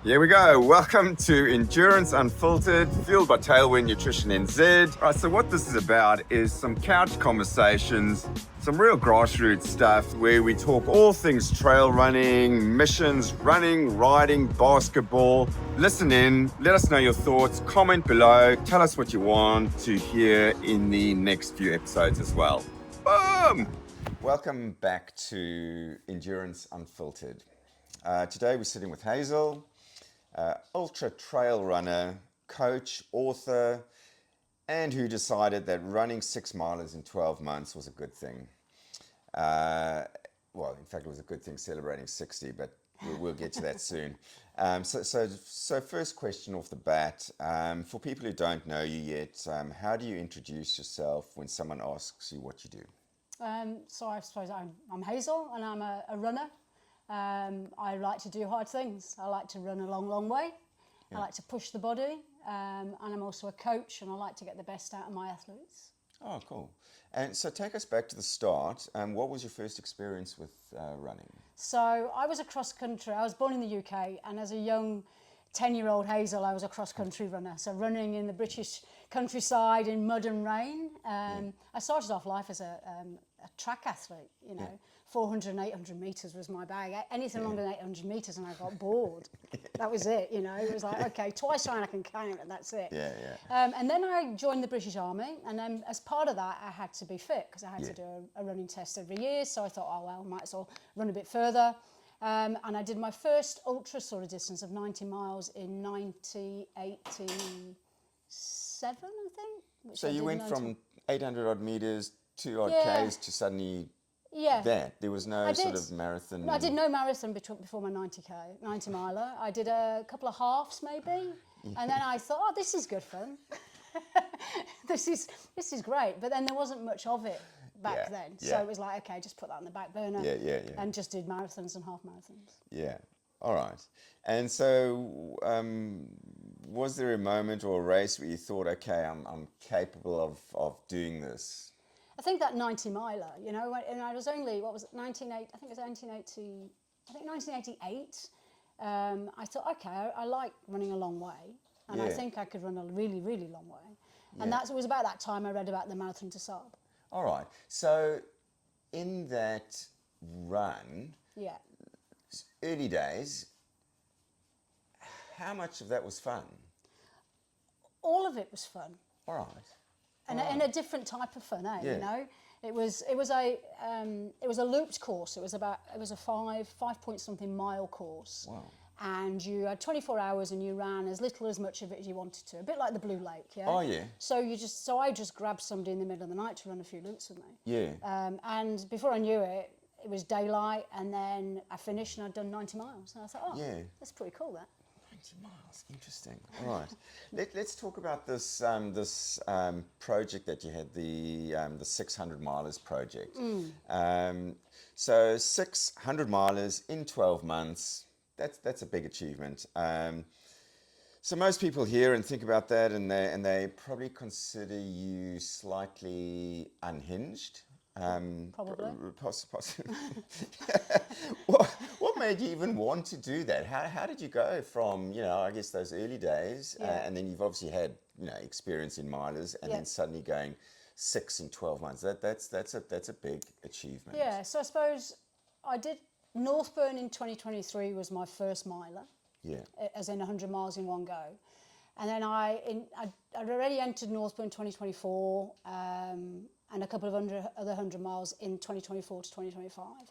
Here we go. Welcome to Endurance Unfiltered, fueled by Tailwind Nutrition NZ. All right, so what this is about is some couch conversations, some real grassroots stuff where we talk all things trail running, missions, running, riding, basketball. Listen in, let us know your thoughts, comment below, tell us what you want to hear in the next few episodes as well. Boom! Welcome back to Endurance Unfiltered. Today we're sitting with Hazel. Ultra trail runner, coach, author, and who decided that running 6 milers in 12 months was a good thing. Well, in fact, it was a good thing celebrating 60, but we'll get to that soon. So first question off the bat, for people who don't know you yet, how do you introduce yourself when someone asks you what you do? So I suppose I'm Hazel and I'm a runner. I like to do hard things. I like to run a long way. Yeah. I like to push the body, and I'm also a coach, and I like to get the best out of my athletes. Oh, cool. And so take us back to the start. What was your first experience with running? So I was a cross-country. I was born in the UK, and as a young 10-year-old Hazel, I was a cross-country runner. So running in the British countryside in mud and rain. I started off life as a track athlete, you know. 400 and 800 metres was my bag. Anything longer than 800 metres and I got bored. That was it, you know. It was like, okay, twice I can count and that's it. And then I joined the British Army, and then as part of that I had to be fit because I had to do a running test every year. So I thought, oh well, might as well run a bit further. And I did my first ultra sort of distance of 90 miles in 1987, I think. So you went from 800 odd metres, 2 odd Ks to suddenly that. There was no sort of marathon. No, I did no marathon before my 90 miler. I did a couple of halves maybe. And then I thought, oh, this is good fun. This is great. But then there wasn't much of it back then. So it was like, okay, just put that on the back burner. And just did marathons and half marathons. Yeah. All right. And so was there a moment or a race where you thought, okay, I'm capable of doing this? I think that 90 miler, you know, and I was only, what was it, 1988. I thought, okay, I like running a long way, and I think I could run a really, really long way. And it was about that time I read about the Marathon des Sables. All right. So in that run, early days, how much of that was fun? All of it was fun. All right. And a different type of fun, you know. It was a looped course. It was a 5-point-something mile course. Wow. And you had 24 hours and you ran as much of it as you wanted to. A bit like the Blue Lake, Oh yeah. So I just grabbed somebody in the middle of the night to run a few loops with me. Yeah. And before I knew it, it was daylight, and then I finished and I'd done 90 miles. And I thought, that's pretty cool, that. 90 miles, interesting. All right, let's talk about this project that you had, the 600 milers project. So 600 milers in 12 months. That's a big achievement. So most people hear and think about that, and they probably consider you slightly unhinged. Probably. Possibly. What made you even want to do that? How did you go from, you know, I guess those early days, and then you've obviously had, you know, experience in milers, and then suddenly going 6 in 12 months. That's a big achievement. Yeah. So I suppose I did Northburn in 2023 was my first miler. Yeah. As in 100 miles in one go. And then I'd already entered Northburn 2024, and a couple of other 100 miles in 2024 to 2025.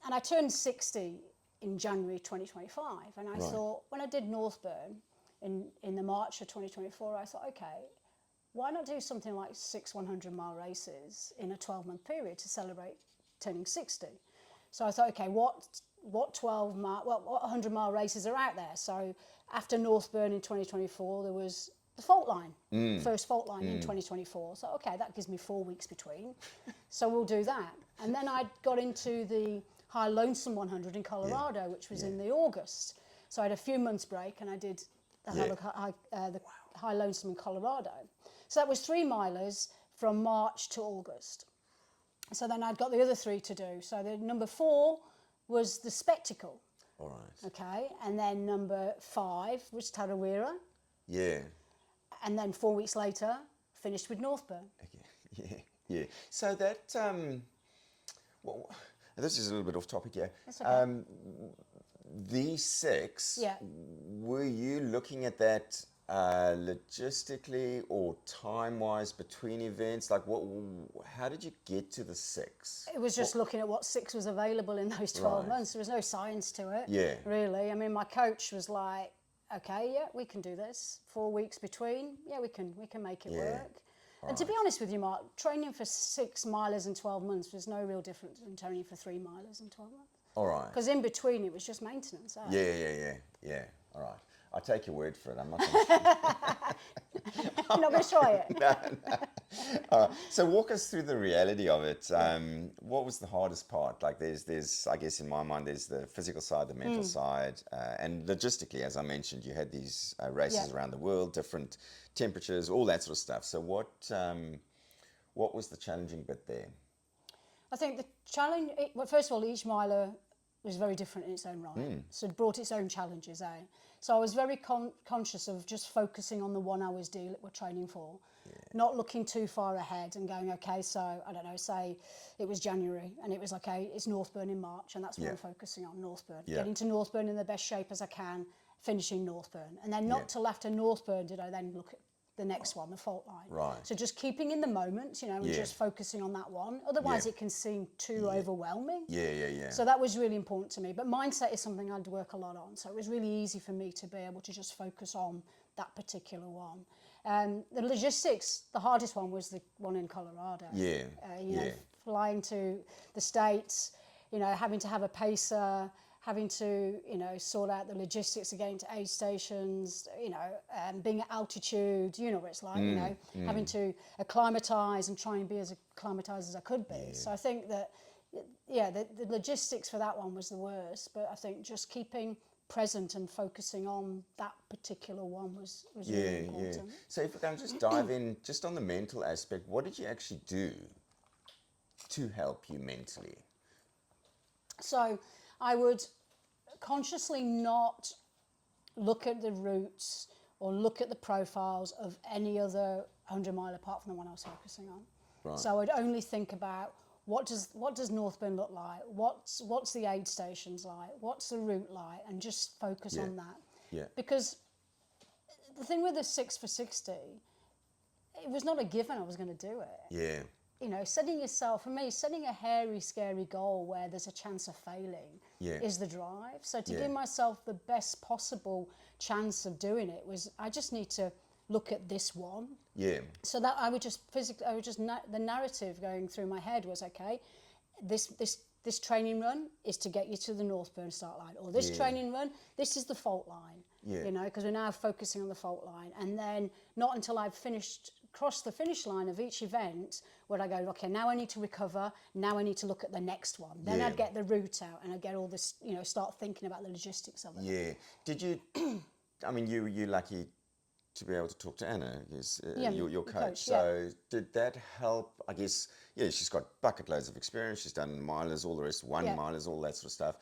And I turned 60 in January 2025. And I thought, when I did Northburn in the March of 2024, I thought, okay, why not do something like 6 100-mile races in a 12-month period to celebrate turning 60? So I thought, okay, what 100-mile races are out there? So after Northburn in 2024, there was the fault line, first fault line in 2024. So, okay, that gives me 4 weeks between. So we'll do that. And then I got into the High Lonesome 100 in Colorado, which was in the August. So I had a few months break, and I did the High Lonesome in Colorado. So that was 3 milers from March to August. So then I'd got the other 3 to do. So the number 4 was the Spectacle, All right. Okay, and then number 5 was Tarawera, Yeah. and then 4 weeks later finished with Northburn. Okay. Yeah. So that well, this is a little bit off topic here. That's okay. These 6. Yeah. Were you looking at that logistically or time-wise between events? Like, how did you get to the 6? It was just looking at what 6 was available in those 12 months. There was no science to it, Yeah. really. I mean, my coach was like, okay, yeah, we can do this. 4 weeks between, yeah, we can make it work. And to be honest with you, Mark, training for 6 milers in 12 months was no real different than training for 3 milers in 12 months. All right. Because in between, it was just maintenance. Yeah. All right. I take your word for it. I'm not gonna... You're not going to try it? No. All right. So walk us through the reality of it. What was the hardest part? Like there's, I guess in my mind, there's the physical side, the mental side, and logistically, as I mentioned, you had these races around the world, different temperatures, all that sort of stuff. So what was the challenging bit there? I think the challenge, well, first of all, each miler was very different in its own right. So it brought its own challenges out. So I was very conscious of just focusing on the 1 hour's deal that we're training for, not looking too far ahead and going, okay, so I don't know, say it was January and it was okay, it's Northburn in March, and that's what I'm focusing on, Northburn. Getting to Northburn in the best shape as I can, finishing Northburn. And then not till after Northburn did I then look at the next one, the fault line. Right. So just keeping in the moment, you know, and just focusing on that one. Otherwise, it can seem too overwhelming. Yeah. So that was really important to me. But mindset is something I'd work a lot on. So it was really easy for me to be able to just focus on that particular one. The logistics, the hardest one was the one in Colorado. Yeah. You know, flying to the States, you know, having to have a pacer, having to, you know, sort out the logistics of getting to aid stations, you know, being at altitude, you know what it's like, you know, having to acclimatise and try and be as acclimatised as I could be. So I think that, the logistics for that one was the worst, but I think just keeping present and focusing on that particular one was really important. So if we can just dive in, just on the mental aspect, what did you actually do to help you mentally? So I would consciously not look at the routes or look at the profiles of any other 100 mile apart from the one I was focusing on. Right. So I'd only think about what does Northburn look like, what's the aid stations like, what's the route like, and just focus on that. Yeah. Because the thing with the 6 for 60, it was not a given I was going to do it. Yeah. You know, setting a hairy, scary goal where there's a chance of failing is the drive. So to give myself the best possible chance of doing it was, I just need to look at this one. Yeah. So that the narrative going through my head was, okay, this training run is to get you to the Northburn start line, or this training run, this is the fault line. Yeah. You know, because we're now focusing on the fault line, and then not until I've crossed the finish line of each event would I go, okay, now I need to recover, now I need to look at the next one. Then I'd get the route out and I'd get all this, you know, start thinking about the logistics of it. Yeah. Did you, I mean, you're lucky to be able to talk to Anna, your coach. So did that help? I guess, she's got bucket loads of experience. She's done milers, all the rest, milers, all that sort of stuff.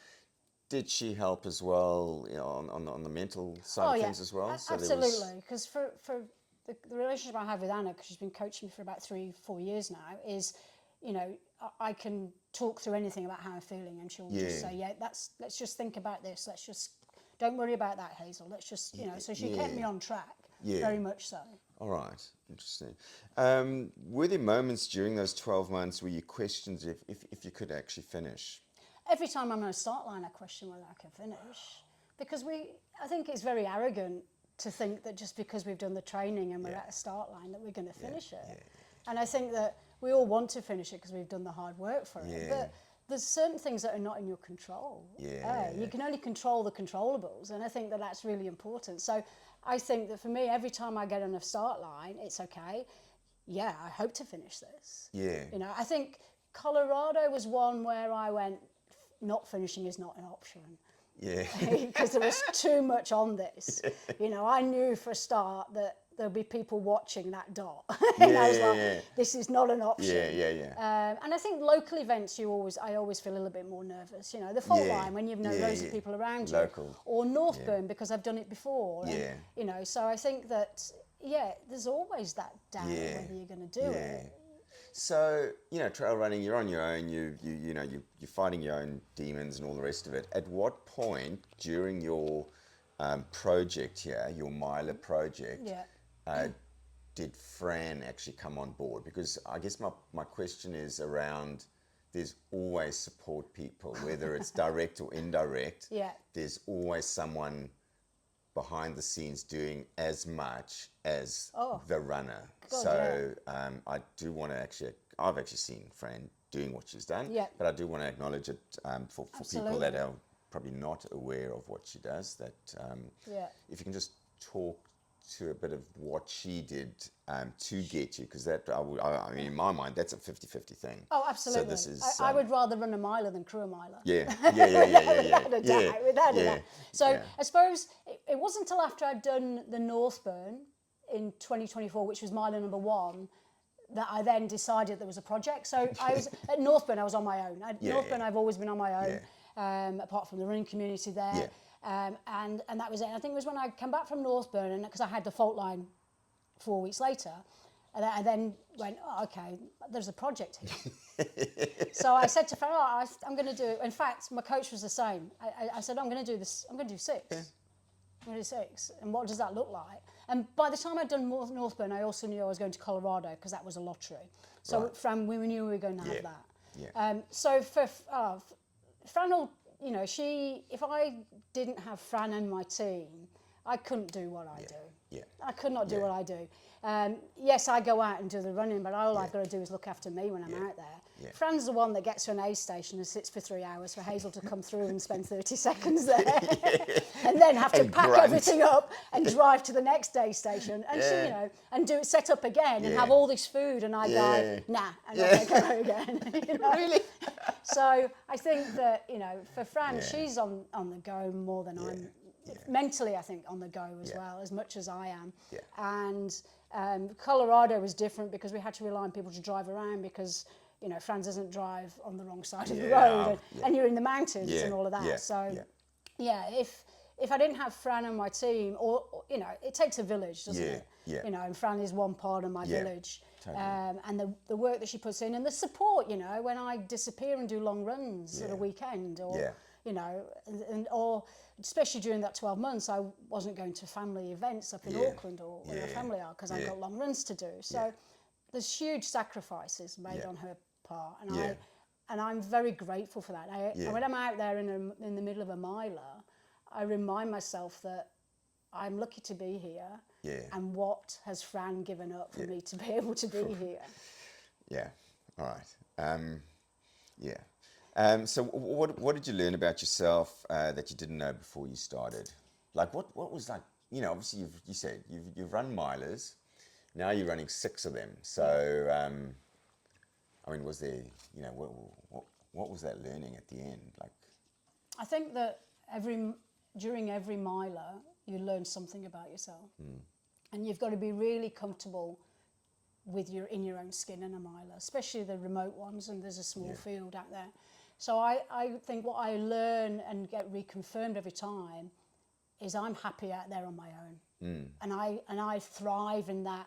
Did she help as well, you know, on the mental side of things as well? So absolutely, because for the relationship I have with Anna, because she's been coaching me for about 3-4 years now, is, you know, I can talk through anything about how I'm feeling, and she'll just say, let's just think about this. Don't worry about that, Hazel. Let's just, you know. So she kept me on track, very much so. All right, interesting. Were there moments during those 12 months where you questioned if you could actually finish? Every time I'm on a start line, I question whether I can finish, because I think it's very arrogant to think that just because we've done the training and we're at a start line that we're going to finish it. Yeah. And I think that we all want to finish it because we've done the hard work for it. But there's certain things that are not in your control. You can only control the controllables, and I think that that's really important. So I think that for me, every time I get on a start line, it's okay. Yeah, I hope to finish this. Yeah. You know, I think Colorado was one where I went, not finishing is not an option. Yeah. Because there was too much on this. You know, I knew for a start that there'll be people watching that dot. Yeah, And I was yeah, like, yeah. this is not an option. Yeah. And I think local events, I always feel a little bit more nervous. You know, the fault line when you've known loads of people around you, Local. or Northburn because I've done it before. Yeah. And, you know, so I think that there's always that doubt whether you're going to do it. So, you know, trail running, you're on your own, you're fighting your own demons and all the rest of it. At what point during your project here, your miler project, did Fran actually come on board? Because I guess my question is around, there's always support people, whether it's direct or indirect. There's always someone behind the scenes doing as much as the runner. I do want to I've actually seen Fran doing what she's done, but I do want to acknowledge it for people that are probably not aware of what she does, that if you can just talk to a bit of what she did to get you, because that, I mean, in my mind, that's a 50-50 thing. Oh, absolutely. So this is, I would rather run a miler than crew a miler. Without a doubt. So I suppose it wasn't until after I'd done the Northburn in 2024, which was miler number 1, that I then decided there was a project. So I was at Northburn, I was on my own. Northburn, I've always been on my own, apart from the running community there. And that was it. I think it was when I came back from Northburn, and because I had the fault line 4 weeks later, and I then went, okay, there's a project here. So I said to Fran, I'm going to do it. In fact, my coach was the same. I said, I'm going to do this. I'm going to do 6. I'm going to do 6. And what does that look like? And by the time I'd done Northburn, I also knew I was going to Colorado because that was a lottery. So Fran, we knew we were going to have that. So for Fran, you know, if I didn't have Fran and my team, I couldn't do what I do. I could not do what I do. Yes, I go out and do the running, but all I've got to do is look after me when I'm out there. Fran's the one that gets to an aid station and sits for 3 hours for Hazel to come through and spend 30 seconds there, and then have to pack everything up and drive to the next aid station, and she, you know, and do it, set up again, and have all this food, and I go, nah, and I go again. You know? Really? So I think that, you know, for Fran, she's on the go more than I'm. Mentally, I think on the go as well, as much as I am. And Colorado was different because we had to rely on people to drive around because, you know, Fran doesn't drive on the wrong side of the road, and you're in the mountains and all of that. If I didn't have Fran and my team, or you know, it takes a village, doesn't it? You know, and Fran is one part of my village. Totally. And the work that she puts in, and the support, you know, when I disappear and do long runs at a weekend, or you know, or especially during that 12 months, I wasn't going to family events up in Auckland or where the family are because I've got long runs to do. So there's huge sacrifices made on her part, and I'm very grateful for that. When I'm out there in the middle of a miler, I remind myself that I'm lucky to be here, and what has Fran given up for me to be able to be here. Yeah, all right. So what did you learn about yourself that you didn't know before you started? Like what was like, you know, obviously you said you've run milers, now you're running 6 of them. So I mean, was there, you know, what was that learning at the end? Like, I think that during every miler you learn something about yourself, and you've got to be really comfortable in your own skin in a miler, especially the remote ones, and there's a small field out there. So I think what I learn and get reconfirmed every time is I'm happy out there on my own, and I thrive in that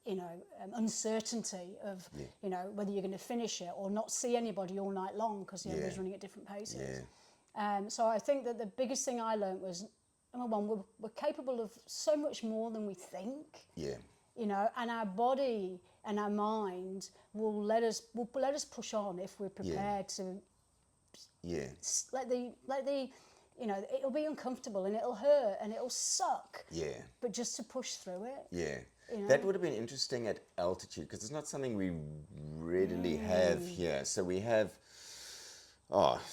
you know, uncertainty of you know, whether you're going to finish it or not see anybody all night long because everybody's running at different paces. So I think that the biggest thing I learned was, number one, we're capable of so much more than we think. You know, and our body and our mind will let us push on if we're prepared to let the you know, it'll be uncomfortable and it'll hurt and it'll suck, but just to push through it. You know? That would have been interesting at altitude because it's not something we readily have here. So we have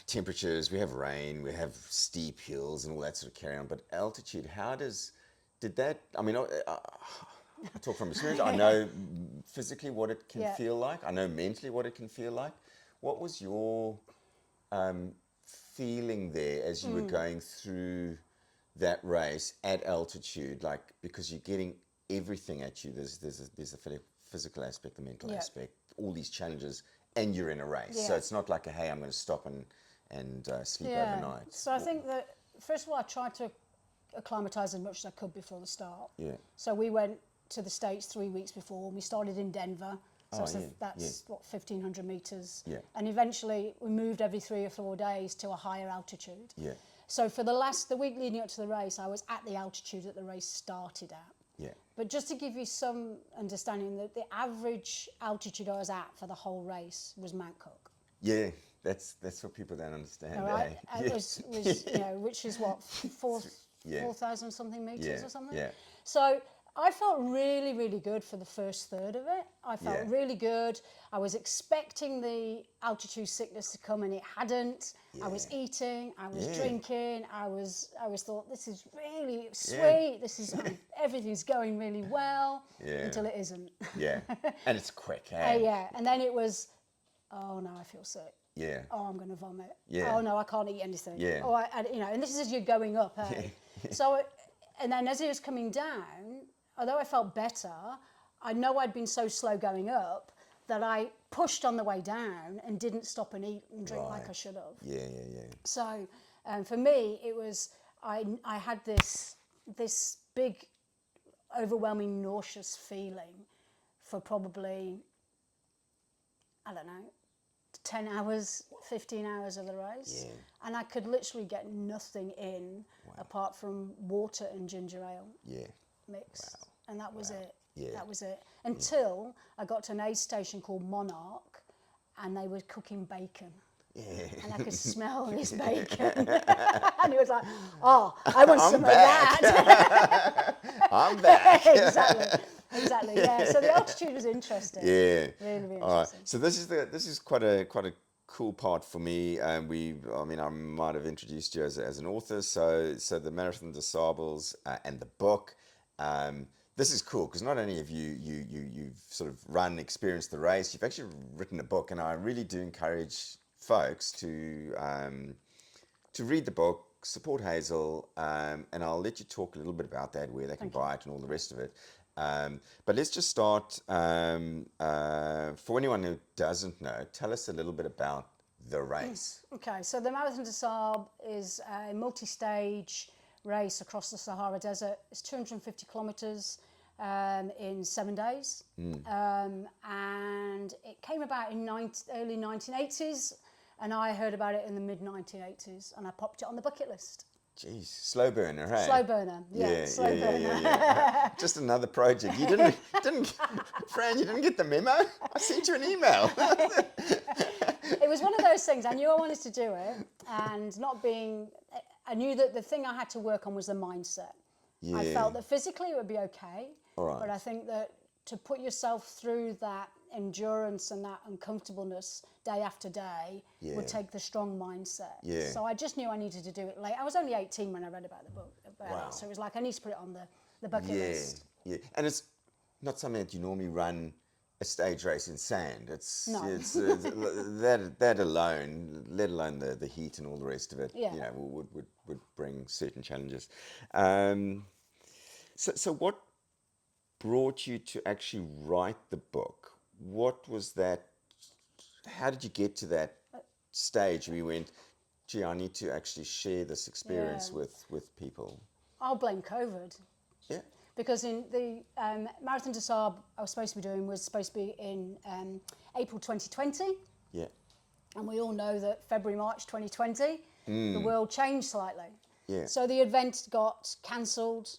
temperatures, we have rain, we have steep hills and all that sort of carry on, but altitude, did that, I mean, I talk from experience. I know physically what it can feel like. I know mentally what it can feel like. What was your feeling there as you were going through that race at altitude? Like, because you're getting everything at you. There's a physical aspect, the mental Yeah. aspect, all these challenges, and you're in a race. Yeah. So it's not like hey, I'm going to stop and sleep overnight. So I think that first of all, I tried to acclimatise as much as I could before the start. Yeah. So we went to the States 3 weeks before. We started in Denver. So that's what, 1,500 metres. Yeah. And eventually we moved every 3 or 4 days to a higher altitude. Yeah. So for the week leading up to the race, I was at the altitude that the race started at. Yeah. But just to give you some understanding, that the average altitude I was at for the whole race was Mount Cook. Yeah. That's what people don't understand. All right. Eh? It was which is what, 4,000 something metres or something. Yeah. So I felt really, really good for the first third of it. I felt really good. I was expecting the altitude sickness to come, and it hadn't. I was eating, I was drinking, I was thought, this is really sweet. This is everything's going really well until it isn't. Yeah. And it's quick, eh? Yeah. And then it was, oh no, I feel sick. Yeah. Oh, I'm going to vomit. Yeah. Oh no, I can't eat anything. Yeah. Oh, and this is as you're going up. Eh? So, and then as it was coming down, although I felt better, I know I'd been so slow going up that I pushed on the way down and didn't stop and eat and drink like I should have. Yeah. So for me, it was, I had this big, overwhelming, nauseous feeling for probably, I don't know, 10 hours, 15 hours of the race. Yeah. And I could literally get nothing in apart from water and ginger ale mix. Wow. And that was it. Yeah. That was it. Until I got to an aid station called Monarch, and they were cooking bacon. Yeah. And I could smell this bacon. And it was like, oh, I want some of that. I'm back. Exactly. Yeah. So the altitude was interesting. Yeah. Really, really interesting. All right. So this is quite a cool part for me. I might have introduced you as an author. So the Marathon des Sables and the book. This is cool because not only have you've sort of experienced the race, you've actually written a book, and I really do encourage folks to read the book, support Hazel, and I'll let you talk a little bit about that, where they can buy it and all the rest of it. But let's just start, for anyone who doesn't know, tell us a little bit about the race. Okay, so the Marathon des Sables is a multi-stage race across the Sahara Desert. It's 250 kilometres in 7 days. And it came about in early 1980s, and I heard about it in the mid-1980s, and I popped it on the bucket list. Jeez, slow burner, hey? Slow burner, slow burner. Yeah. Just another project. You didn't, Fran, you didn't get the memo? I sent you an email. It was one of those things. I knew I wanted to do it, and I knew that the thing I had to work on was the mindset. Yeah. I felt that physically it would be okay, but I think that to put yourself through that endurance and that uncomfortableness day after day would take the strong mindset. Yeah. So I just knew I needed to do it late. I was only 18 when I read about the book. So it was like, I need to put it on the bucket list. Yeah, and it's not something that you normally run a stage race in sand. It's that alone, let alone the heat and all the rest of it, would bring certain challenges. So what brought you to actually write the book? What was that? How did you get to that stage where you went, gee, I need to actually share this experience with people? I'll blame COVID. Yeah. Because in the Marathon des Sables I was supposed to be doing was supposed to be in April 2020. Yeah. And we all know that February, March 2020, the world changed slightly. Yeah. So the event got cancelled.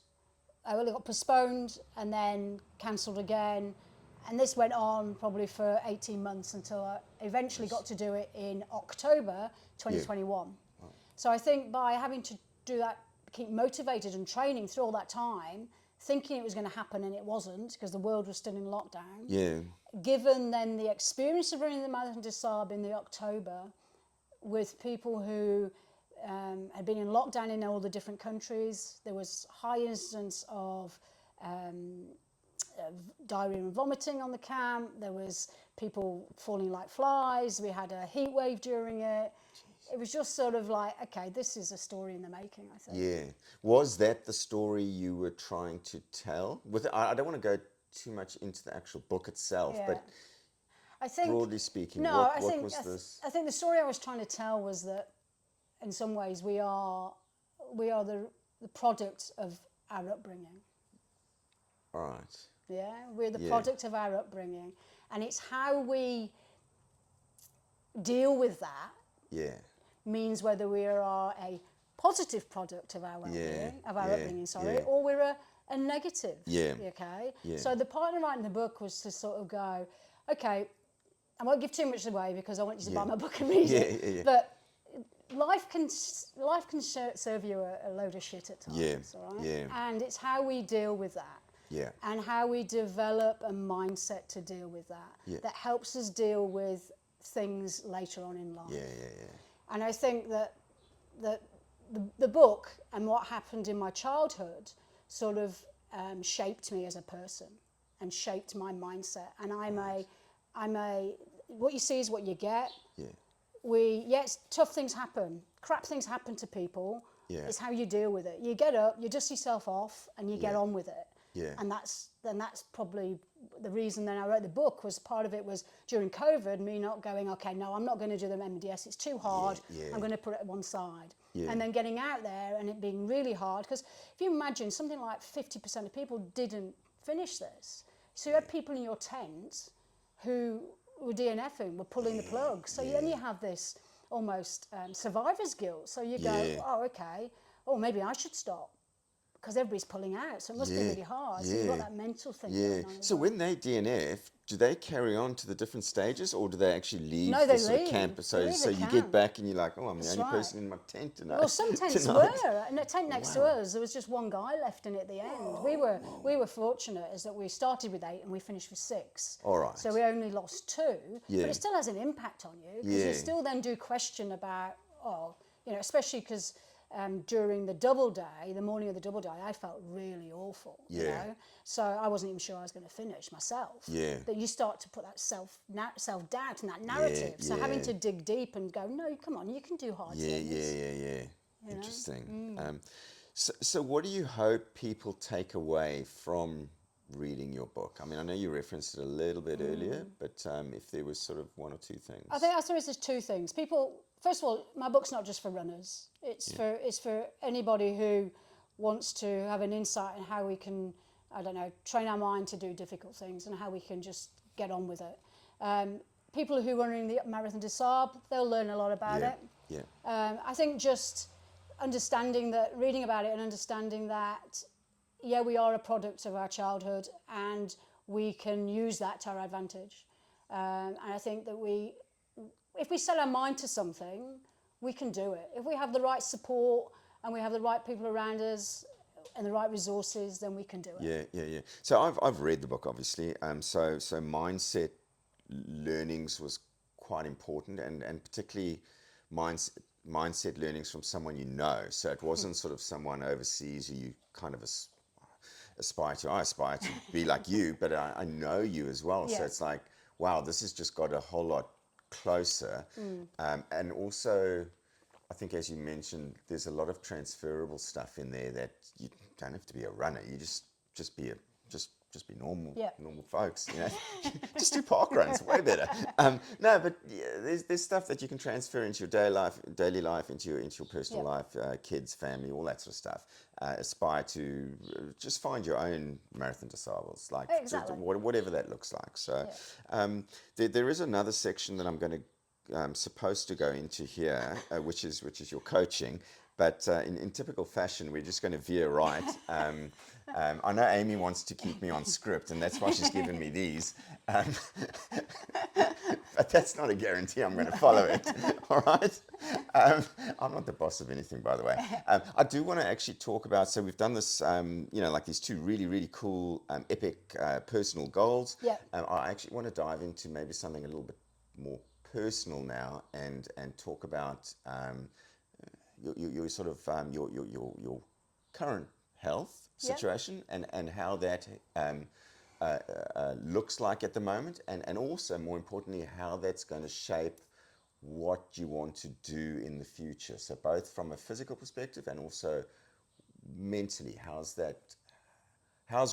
It got postponed and then cancelled again. And this went on probably for 18 months until I eventually got to do it in October 2021. Yeah. Wow. So I think by having to do that, keep motivated and training through all that time, thinking it was going to happen and it wasn't because the world was still in lockdown. Yeah. Given then the experience of running the Marathon des Sables in the October with people who had been in lockdown in all the different countries, there was high incidence of diarrhea and vomiting on the camp. There was people falling like flies. We had a heat wave during it. it was just sort of like, okay, this is a story in the making, I think. Yeah. Was that the story you were trying to tell? I don't want to go too much into the actual book itself, Yeah. but I think, broadly speaking, no, what I think was this? I think the story I was trying to tell was that in some ways we are the product of our upbringing. All right. Yeah, we're the Yeah. product of our upbringing, and it's how we deal with that Yeah. means whether we are a positive product of our well-being, of our upbringing, or we're a negative. Yeah. Okay. Yeah. So the part of writing the book was to sort of go, okay, I won't give too much away because I want you to buy my book and read it. But life can serve you a load of shit at times, all right? Yeah. And it's how we deal with that. Yeah. And how we develop a mindset to deal with that that helps us deal with things later on in life. Yeah. And I think that the book and what happened in my childhood sort of shaped me as a person and shaped my mindset. And I'm a what you see is what you get. Yeah. Yes, tough things happen, crap things happen to people. Yeah. It's how you deal with it. You get up, you dust yourself off, and you get on with it. Yeah. And that's probably the reason then I wrote the book. Was part of it was during COVID, me not going, okay, no, I'm not going to do the MDS, it's too hard, I'm going to put it at one side. And then getting out there and it being really hard, because if you imagine something like 50% of people didn't finish this. So you had people in your tent who were DNFing, were pulling the plug. So then you have this almost survivor's guilt. So you go, oh, okay, oh, maybe I should stop. Because everybody's pulling out, so it must be really hard. So you've got that mental thing going on. So when they DNF, do they carry on to the different stages, or do they actually leave No, they the sort of leave. camp? They So leave so the you get camp. back and you're like, oh, I'm the That's only right. person in my tent tonight. Well, some tents tonight. were. And the tent next to us, there was just one guy left in at the end. We were fortunate as that we started with 8 and we finished with 6. All right. So we only lost 2. Yeah. But it still has an impact on you, because you still then do question about, especially because during the double day, the morning of the double day, I felt really awful. You know? So I wasn't even sure I was going to finish myself. Yeah. But you start to put that self-doubt and that narrative. So having to dig deep and go, no, come on, you can do hard things. Yeah. Interesting. So what do you hope people take away from reading your book? I mean, I know you referenced it a little bit earlier, but if there was sort of one or two things. I think there's 2 things. People, first of all, my book's not just for runners. It's for anybody who wants to have an insight in how we can, train our mind to do difficult things and how we can just get on with it. People who are running the Marathon des Sables, they'll learn a lot about it. Yeah. I think just reading about it and understanding that, we are a product of our childhood and we can use that to our advantage. And I think that if we set our mind to something, we can do it. If we have the right support and we have the right people around us and the right resources, then we can do it. Yeah. So I've read the book, obviously. So mindset learnings was quite important, and particularly mindset learnings from someone you know. So it wasn't sort of someone overseas who you kind of aspire to. I aspire to be like you, but I know you as well. So it's like, wow, this has just got a whole lot closer. And also, I think, as you mentioned, there's a lot of transferable stuff in there that you don't have to be a runner. You just be normal folks, just do park runs, way better. No, but there's stuff that you can transfer into your daily life, into your personal life, kids, family, all that sort of stuff. Aspire to just find your own Marathon des Sables, like whatever that looks like. So there is another section that I'm going to supposed to go into here, which is your coaching. But in typical fashion, we're just going to veer right. I know Amy wants to keep me on script, and that's why she's given me these. But that's not a guarantee I'm going to follow it, all right? I'm not the boss of anything, by the way. I do want to actually talk about, so we've done this, like these 2 really, really cool, epic personal goals. I actually want to dive into maybe something a little bit more personal now and talk about your sort of your current health situation and how that looks like at the moment, and also more importantly how that's going to shape what you want to do in the future. So both from a physical perspective and also mentally, how's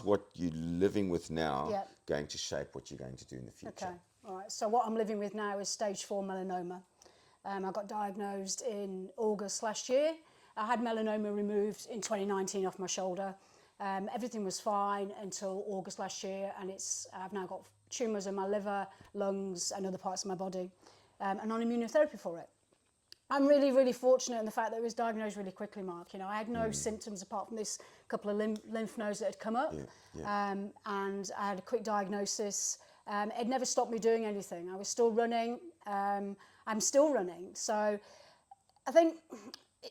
what you're living with now Yeah. going to shape what you're going to do in the future? Okay, all right. So what I'm living with now is stage 4 melanoma. I got diagnosed in August last year. I had melanoma removed in 2019 off my shoulder. Everything was fine until August last year, and I've now got tumours in my liver, lungs, and other parts of my body, and on immunotherapy for it. I'm really, really fortunate in the fact that it was diagnosed really quickly, Mark. You know, I had no symptoms apart from this couple of lymph nodes that had come up, and I had a quick diagnosis. It never stopped me doing anything. I was still running. I'm still running. So I think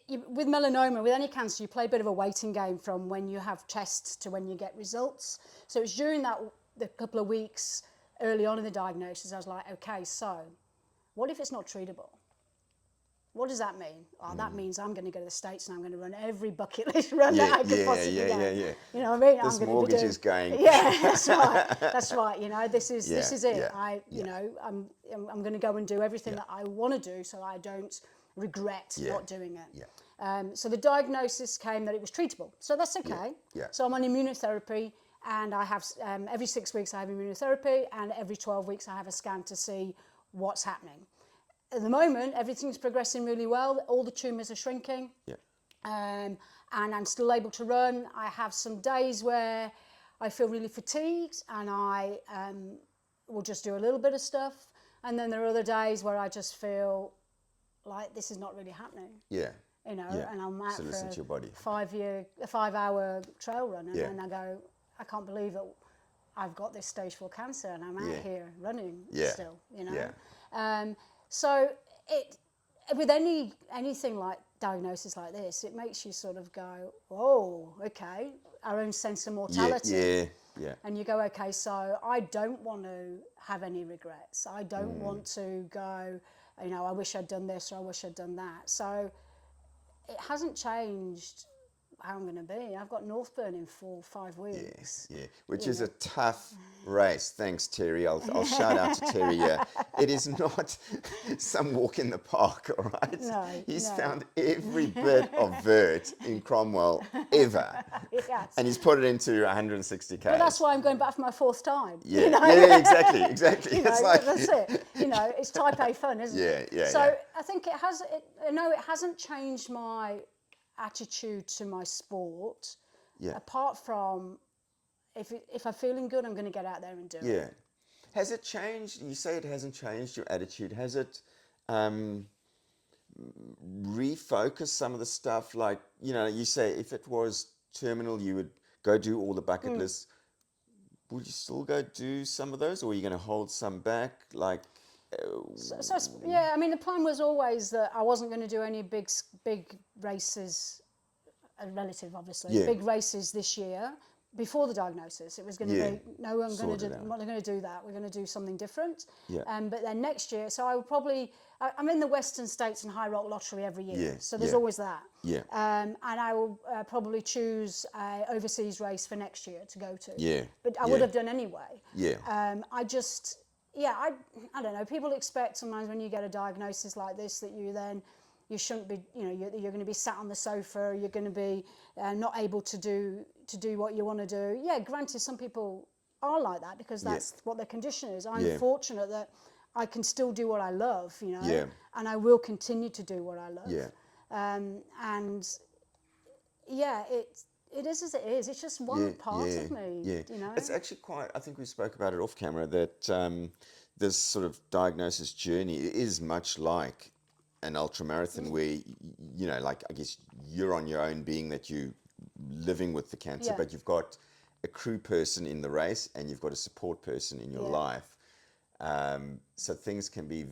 with melanoma, with any cancer, you play a bit of a waiting game from when you have tests to when you get results. So it's during the couple of weeks early on in the diagnosis, I was like, okay, so what if it's not treatable? What does that mean? Oh, that means I'm going to go to the States and I'm going to run every bucket list run that I could possibly do. Yeah. You know what I mean? This I'm going mortgage to be doing, is going. Yeah, that's right. That's right. You know, this is it. Yeah, You know, I'm going to go and do everything that I want to do, so I don't regret not doing it. So the diagnosis came that it was treatable. So that's okay. So I'm on immunotherapy, and I have every 6 weeks I have immunotherapy, and every 12 weeks I have a scan to see what's happening. At the moment, everything's progressing really well. All the tumours are shrinking, and I'm still able to run. I have some days where I feel really fatigued, and I will just do a little bit of stuff. And then there are other days where I just feel like this is not really happening. You know, and I'm out listen to your body. a 5-hour trail run, and then I go, I can't believe that I've got this stage 4 cancer, and I'm out here running still. You know. So with anything like diagnosis like this, it makes you sort of go, oh, okay, our own sense of mortality. And you go, okay, so I don't want to have any regrets. I don't want to go, you know, I wish I'd done this or I wish I'd done that. So it hasn't changed how I'm going to be. I've got Northburn in 4-5 weeks. Which is a tough race. Thanks, Terry. I'll shout out to Terry here. It is not some walk in the park, all right? No, He's found every bit of vert in Cromwell ever. And he's put it into 160K. But that's why I'm going back for my 4th time. Yeah, you know? exactly. You know, It's like... that's it. You know, it's type A fun, isn't it? So I think it hasn't changed my attitude to my sport, apart from if I'm feeling good, I'm going to get out there and do it. Has it changed? You say it hasn't changed your attitude. Has it refocused some of the stuff? Like, you know, you say if it was terminal, you would go do all the bucket lists. Would you still go do some of those, or are you going to hold some back? Like, I mean, the plan was always that I wasn't going to do any big races, relative obviously, big races this year before the diagnosis. It was going to be, no, I'm not going to do that. We're going to do something different. But then next year, so I will probably, I'm in the Western States and High Rock Lottery every year. So there's always that. And I will probably choose an overseas race for next year to go to. But I would have done anyway. I just... I don't know. People expect sometimes when you get a diagnosis like this that you shouldn't be, you know, you're going to be sat on the sofa. You're going to be not able to do what you want to do. Yeah, granted, some people are like that because that's what their condition is. I'm fortunate that I can still do what I love, you know, and I will continue to do what I love. It is as it is. It's just one part of me, you know. It's actually quite, I think we spoke about it off camera, that this sort of diagnosis journey is much like an ultramarathon where, you know, like I guess you're on your own being that you living with the cancer, but you've got a crew person in the race and you've got a support person in your life. So things can be,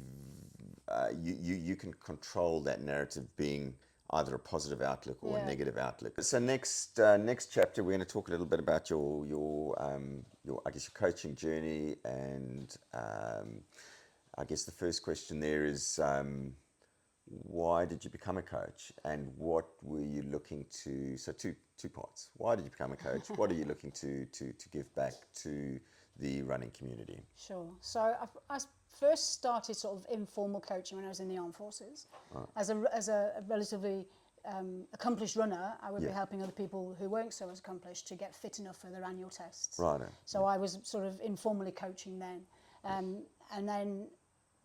you can control that narrative being either a positive outlook or a negative outlook. So next chapter, we're going to talk a little bit about your I guess your coaching journey, and I guess the first question there is, why did you become a coach, and what were you looking to? So two parts. Why did you become a coach? What are you looking to give back to the running community? Sure. So first started sort of informal coaching when I was in the armed forces. Right. As a relatively accomplished runner, I would be Yeah. helping other people who weren't so as accomplished to get fit enough for their annual tests. Right. So I was sort of informally coaching then. And then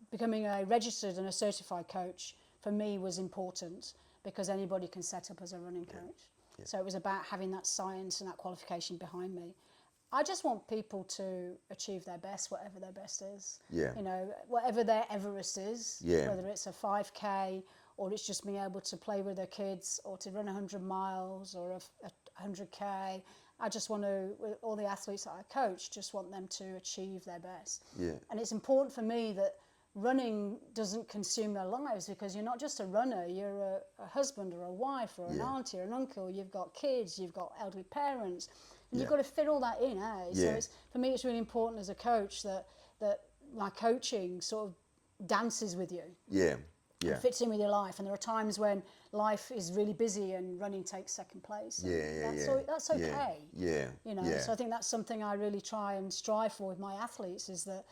becoming a registered and a certified coach for me was important because anybody can set up as a running coach. Yeah. So it was about having that science and that qualification behind me. I just want people to achieve their best, whatever their best is. Yeah. You know, whatever their Everest is, Yeah. whether it's a 5K or it's just being able to play with their kids or to run 100 miles or a 100K. I just want to, with all the athletes that I coach, just want them to achieve their best. Yeah. And it's important for me that running doesn't consume their lives, because you're not just a runner, you're a husband or a wife or an Yeah. auntie or an uncle, you've got kids, you've got elderly parents, and Yeah. you've got to fit all that in, eh? So Yeah. it's, for me, it's really important as a coach that my coaching sort of dances with you. Yeah. Yeah. And fits in with your life, and there are times when life is really busy and running takes second place. And that's okay. Yeah. You know, Yeah. so I think that's something I really try and strive for with my athletes, is that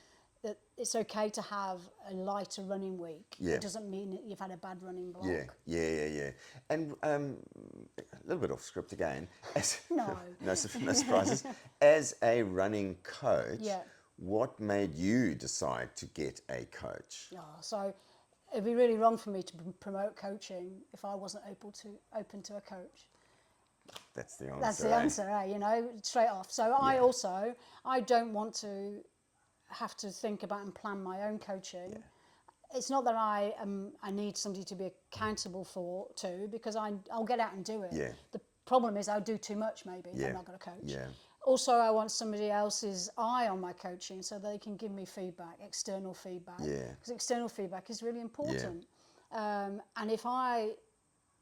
it's okay to have a lighter running week. Yeah. It doesn't mean that you've had a bad running block. Yeah. And a little bit off script again. No. No surprises. As a running coach, Yeah. what made you decide to get a coach? Yeah, so it'd be really wrong for me to promote coaching if I wasn't open to a coach. That's the answer. That's the answer, eh? You know, straight off. So I don't want to have to think about and plan my own coaching. Yeah. It's not that I need somebody to be accountable to, because I'll get out and do it. Yeah. The problem is I'll do too much maybe if Yeah. I'm not going to coach. Yeah. Also, I want somebody else's eye on my coaching so they can give me feedback, external feedback. Yeah. Because external feedback is really important. And if I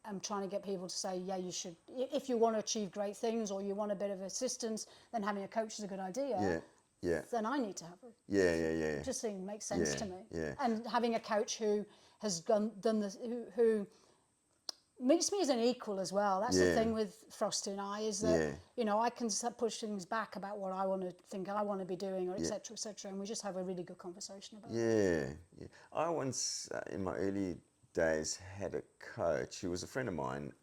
am trying to get people to say, yeah, you should, if you want to achieve great things or you want a bit of assistance, then having a coach is a good idea. Yeah. Yeah. Then I need to have it. Yeah. Just makes sense to me. Yeah. And having a coach who has done this, who meets me as an equal as well. That's the Yeah. thing with Frosty and I, is that, Yeah. you know, I can push things back about what I want to think I want to be doing, or et cetera, and we just have a really good conversation about it. Yeah. I once, in my early days, had a coach who was a friend of mine,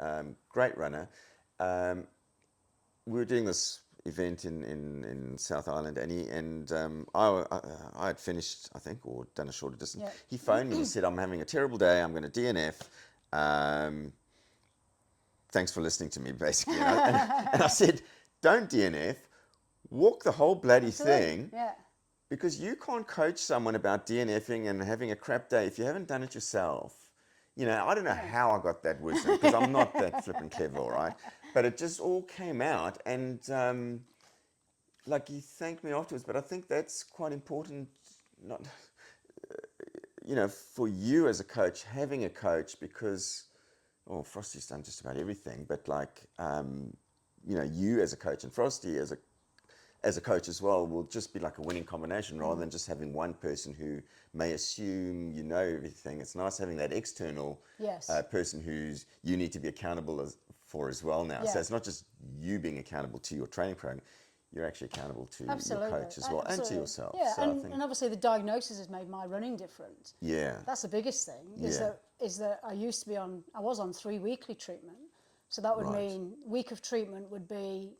great runner. We were doing this event in South Island, and I had finished, I think, or done a shorter distance. Yeah. He phoned me and said, I'm having a terrible day, I'm going to DNF. Thanks for listening to me, basically. And I said, don't DNF, walk the whole bloody thing, Yeah. because you can't coach someone about DNFing and having a crap day if you haven't done it yourself. You know, I don't know how I got that wisdom, because I'm not that flippin' clever, all right? But it just all came out, and like, he thanked me afterwards. But I think that's quite important, not, you know, for you as a coach, having a coach, because, Frosty's done just about everything, but like, you know, you as a coach and Frosty as a coach as well will just be like a winning combination, rather than just having one person who may assume you know everything. It's nice having that external Yes. person who's you need to be accountable for as well now. Yeah. So it's not just you being accountable to your training program, you're actually accountable to Absolutely. your coach as well, and to Absolutely. yourself. Yeah, So I think, and obviously the diagnosis has made my running different. yeah, That's the biggest thing, is Yeah. that I was on 3 weekly treatment. So that would Right. mean week of treatment would be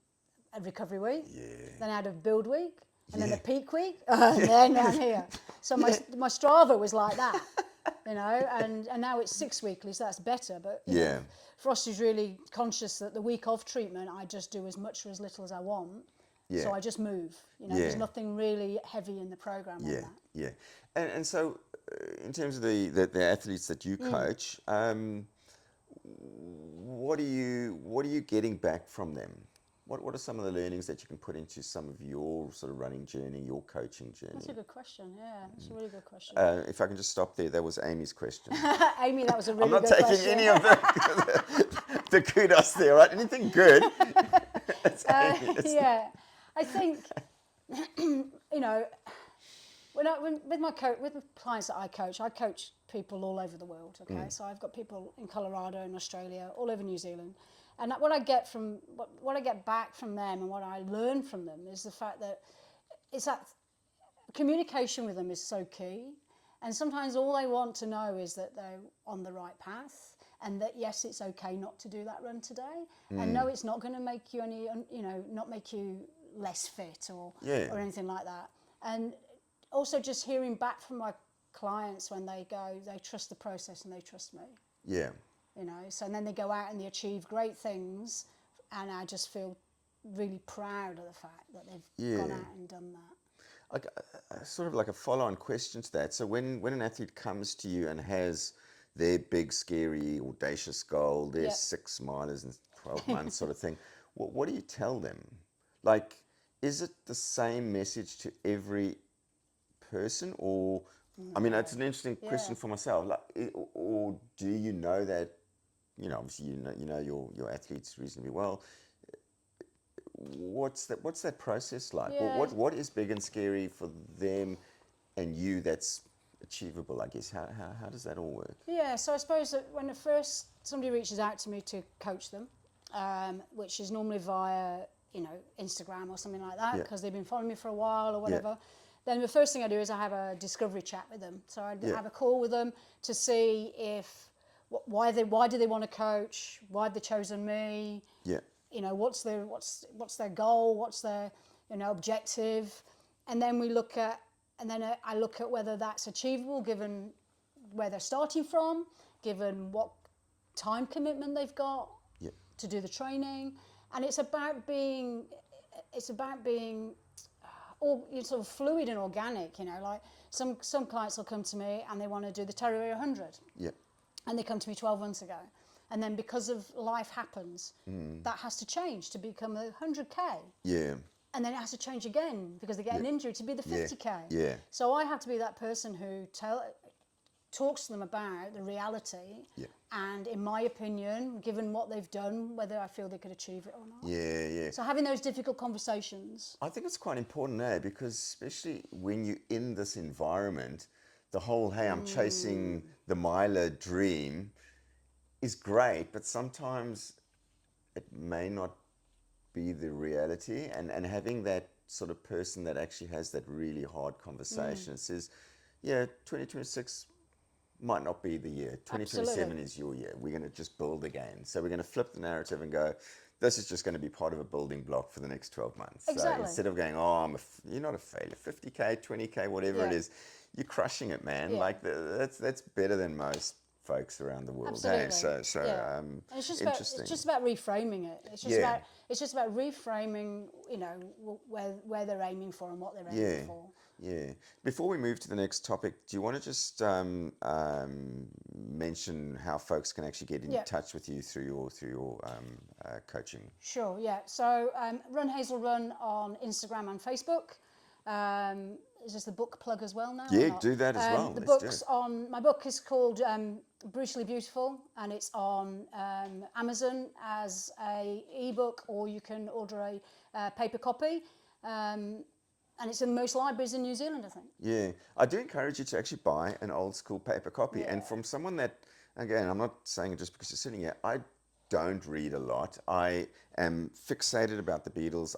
a recovery week, Yeah. then I had a build week, and then Yeah. a peak week, and then down here. So my Strava was like that, you know, and now it's 6 weekly, so that's better. But you Yeah. know, Frosty's really conscious that the week of treatment, I just do as much or as little as I want. Yeah. So I just move, you know, Yeah. there's nothing really heavy in the program on Yeah, that. yeah. And so, in terms of the athletes that you coach, what are you getting back from them? What are some of the learnings that you can put into some of your sort of running journey, your coaching journey? That's a good question, yeah. That's a really good question. If I can just stop there, that was Amy's question. Amy, that was a really I'm not good taking question. any of the kudos there, right? Anything good? It's Amy's. Yeah, I think, you know, with the clients that I coach people all over the world, okay? So I've got people in Colorado and Australia, all over New Zealand. And what I get back from them and what I learn from them is the fact that it's that communication with them is so key. And sometimes all they want to know is that they're on the right path, and that yes, it's okay not to do that run today, and no, it's not going to make you any, not make you less fit or anything like that. And also just hearing back from my clients when they go, they trust the process and they trust me. Yeah. So and then they go out and they achieve great things, and I just feel really proud of the fact that they've gone out and done that. Sort of like a follow-on question to that. So when an athlete comes to you and has their big, scary, audacious goal, their 6 milers in 12 months sort of thing, what do you tell them? Like, is it the same message to every person, or I mean, that's an interesting question for myself. Like, or do you know that, obviously you know your athletes reasonably well. What's that process like? Yeah. What is big and scary for them and you that's achievable, I guess? How does that all work? Yeah, so I suppose that when the first somebody reaches out to me to coach them, which is normally via Instagram or something like that, because they've been following me for a while or whatever, then the first thing I do is I have a discovery chat with them. So I have a call with them to see if why do they want to coach, why have they chosen me, what's their goal, what's their objective, and then I look at whether that's achievable given where they're starting from, given what time commitment they've got to do the training, and it's about being all sort of fluid and organic. Like some clients will come to me and they want to do the Terrier 100, and they come to me 12 months ago, and then because of life happens, that has to change to become a 100k. And then it has to change again because they get an injury to be the 50k. So I have to be that person who talks to them about the reality, and in my opinion, given what they've done, whether I feel they could achieve it or not. So having those difficult conversations. I think it's quite important because especially when you're in this environment, the whole, hey, I'm chasing the miler dream is great, but sometimes it may not be the reality, and having that sort of person that actually has that really hard conversation says, 2026 might not be the year. 2027 is your year. We're going to just build again. So we're going to flip the narrative and go, this is just going to be part of a building block for the next 12 months. Exactly. So instead of going, you're not a failure, 50k, 20k, whatever it is, you're crushing it, man. Like that's better than most folks around the world. Absolutely. And it's just interesting. It's just about reframing it. It's just about reframing, where they're aiming for and what they're aiming for. Before we move to the next topic, do you want to just mention how folks can actually get in touch with you through your coaching? Sure. Yeah. So Run Hazel Run on Instagram and Facebook. Is this the book plug as well now? Yeah, do that as well. My book is called Brutally Beautiful, and it's on Amazon as a ebook, or you can order a paper copy. And it's in most libraries in New Zealand, I think. Yeah, I do encourage you to actually buy an old school paper copy. And from someone that, again, I'm not saying it just because you're sitting here, I don't read a lot. I am fixated about the Beatles.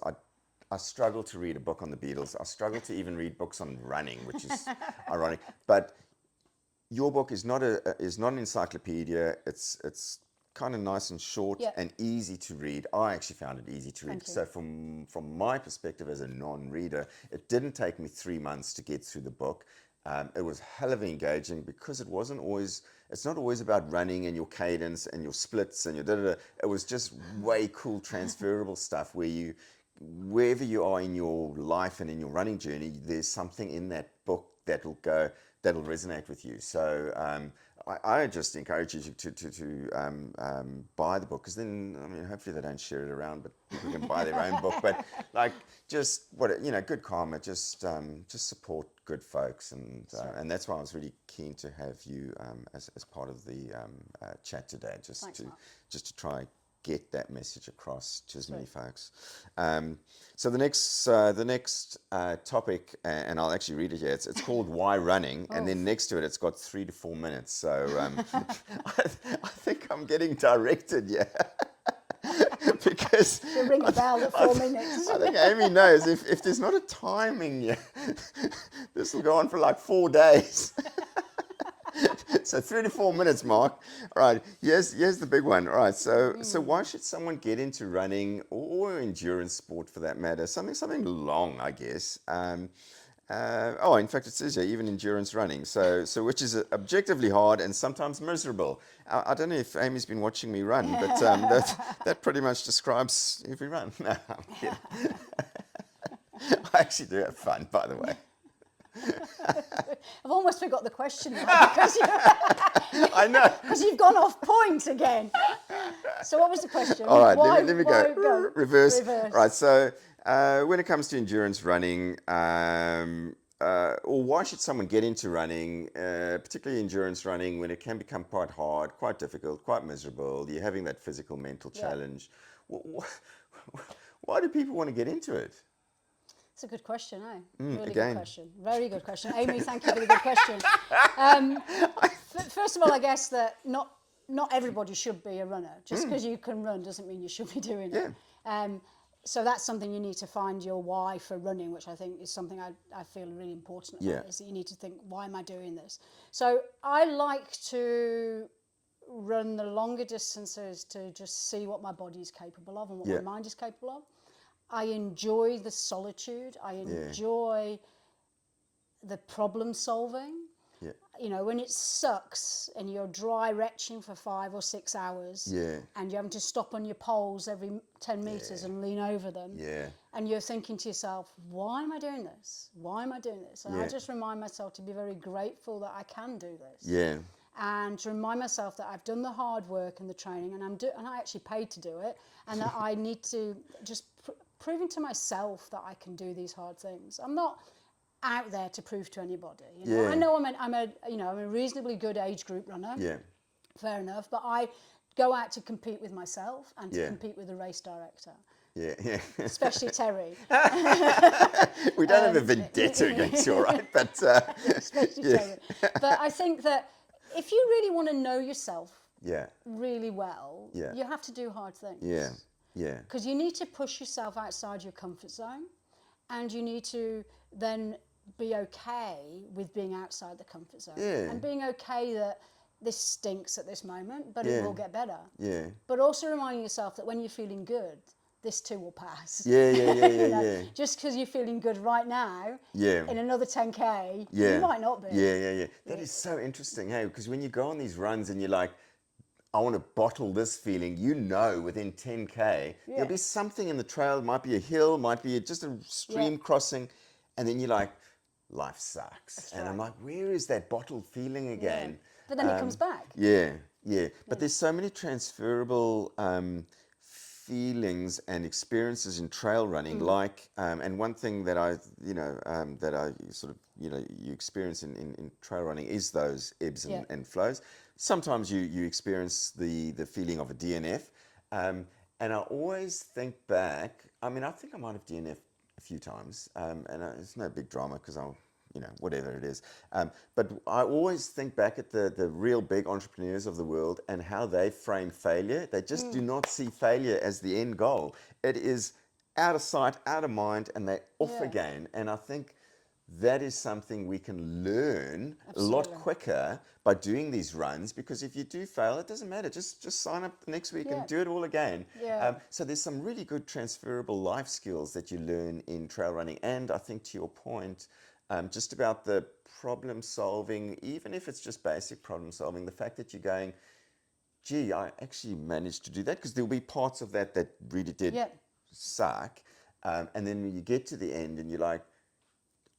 I struggle to read a book on the Beatles. I struggle to even read books on running, which is ironic. But your book is not an encyclopedia. It's kind of nice and short and easy to read. I actually found it easy to read. So from my perspective as a non-reader, it didn't take me 3 months to get through the book. It was hell of engaging because it's not always about running and your cadence and your splits and your da-da-da. It was just way cool transferable stuff wherever you are in your life and in your running journey, there's something in that book that'll resonate with you. So I just encourage you to buy the book, because then, I mean, hopefully they don't share it around, but people can buy their own book. But good karma, just support good folks, and that's why I was really keen to have you as part of the chat today, just to try get that message across to as many folks. So the next topic, and I'll actually read it here. It's called Why Running, and then next to it, it's got 3 to 4 minutes. So I think I'm getting directed, because She'll ring a bell at 4 minutes. I think Amy knows if there's not a timing yet, this will go on for like 4 days. So 3 to 4 minutes, Mark. All right, here's the big one. All right, so why should someone get into running or endurance sport for that matter? Something long, I guess. In fact, it says here, even endurance running. So which is objectively hard and sometimes miserable. I don't know if Amy's been watching me run, but that pretty much describes every run. No, I'm kidding. I actually do have fun, by the way. I've almost forgot the question now because I know. because you've gone off point again. So what was the question? All right, Why- let me why go. Reverse. Reverse. Right, so when it comes to endurance running, or why should someone get into running, particularly endurance running, when it can become quite hard, quite difficult, quite miserable? You're having that physical, mental challenge. Why do people want to get into it? It's a good question, eh? Really again. good question. Very good question. Amy, thank you for the good question. First of all, I guess that not everybody should be a runner. Just because you can run doesn't mean you should be doing it. So that's something you need to find your why for running, which I think is something I feel really important about, is that you need to think, why am I doing this? So I like to run the longer distances to just see what my body is capable of and what my mind is capable of. I enjoy the solitude. I enjoy the problem solving. Yeah. You know, when it sucks and you're dry retching for 5 or 6 hours and you're having to stop on your poles every 10 meters and lean over them. Yeah. And you're thinking to yourself, why am I doing this? Why am I doing this? And I just remind myself to be very grateful that I can do this. Yeah. And to remind myself that I've done the hard work and the training and I actually paid to do it, and that I need to just proving to myself that I can do these hard things. I'm not out there to prove to anybody. You know? I know I'm a reasonably good age group runner. Yeah. Fair enough, but I go out to compete with myself and to compete with the race director. Yeah. Especially Terry. We don't have a vendetta against you, all right? But Especially Terry. But I think that if you really want to know yourself really well, you have to do hard things. Yeah. Because you need to push yourself outside your comfort zone, and you need to then be okay with being outside the comfort zone and being okay that this stinks at this moment, but it will get better. Yeah. But also reminding yourself that when you're feeling good, this too will pass. Yeah. Just because you're feeling good right now, in another 10K, you might not be. Yeah. That is so interesting, hey? Because when you go on these runs and you're like, I want to bottle this feeling, within 10K, there'll be something in the trail. It might be a hill, might be just a stream crossing. And then you're like, life sucks. That's and right. I'm like, where is that bottled feeling again? Yeah. But then it comes back. Yeah. But there's so many transferable feelings and experiences in trail running, and one thing that you experience in trail running is those ebbs and flows. Sometimes you experience the feeling of a DNF, and I always think back. I mean, I think I might have DNF a few times, and it's no big drama because I'll, whatever it is. But I always think back at the real big entrepreneurs of the world and how they frame failure. They just do not see failure as the end goal. It is out of sight, out of mind, and they're off again. And I think that is something we can learn a lot quicker by doing these runs, because if you do fail, it doesn't matter. Just sign up the next week and do it all again. So there's some really good transferable life skills that you learn in trail running. And I think, to your point, just about the problem solving, even if it's just basic problem solving, the fact that you're going, gee, I actually managed to do that, because there'll be parts of that really did suck. And then when you get to the end and you're like,